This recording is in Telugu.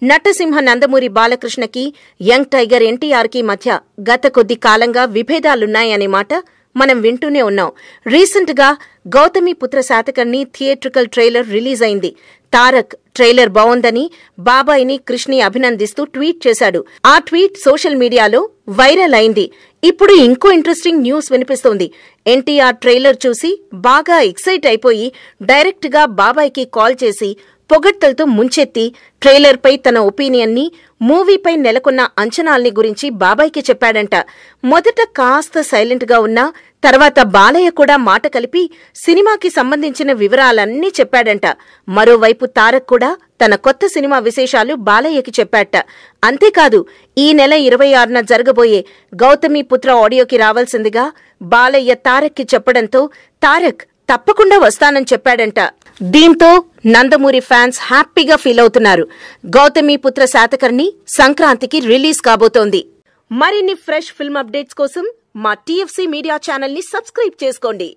నటసింహ నందమూరి బాలకృష్ణకి యంగ్ టైగర్ ఎన్టీఆర్ కి మధ్య గత కొద్ది కాలంగా విభేదాలున్నాయనే మాట మనం వింటూనే ఉన్నాం. రీసెంట్ గా Gautamiputra Satakarni theatrical trailer release అయింది. తారక్ ట్రైలర్ బావుందని బాబాయిని కృష్ణి అభినందిస్తూ ట్వీట్ చేశాడు. ఆ ట్వీట్ సోషల్ మీడియాలో వైరల్ అయింది. ఇప్పుడు ఇంకో ఇంట్రెస్టింగ్ న్యూస్ వినిపిస్తోంది. ఎన్టీఆర్ ట్రైలర్ చూసి బాగా ఎక్సైట్ అయిపోయి డైరెక్ట్ గా బాబాయికి కాల్ చేసి పొగడ్తలతో ముంచెత్తి ట్రైలర్ పై తన ఒపీనియన్ ని, మూవీపై నెలకొన్న అంచనాల్ని గురించి బాబాయికి చెప్పాడంట. మొదట కాస్త సైలెంట్ గా ఉన్నా తర్వాత బాలయ్య కూడా మాట కలిపి సినిమాకి సంబంధించిన వివరాలన్నీ చెప్పాడంట. మరోవైపు తారక్ కూడా తన కొత్త సినిమా విశేషాలు బాలయ్యకి చెప్పాట. అంతేకాదు ఈ నెల 26న జరగబోయే గౌతమిపుత్ర ఆడియోకి రావాల్సిందిగా బాలయ్య తారక్ కి చెప్పడంతో తారక్ తప్పకుండా వస్తానని చెప్పాడంట. దీంతో నందమూరి ఫ్యాన్స్ హ్యాపీగా ఫీల్ అవుతున్నారు. గౌతమిపుత్ర శాతకర్ణి సంక్రాంతికి రిలీజ్ కాబోతోంది. మరిన్ని ఫ్రెష్ ఫిల్మ్ అప్డేట్స్ కోసం మా TFC మీడియా ఛానల్ ని సబ్స్క్రైబ్ చేసుకోండి.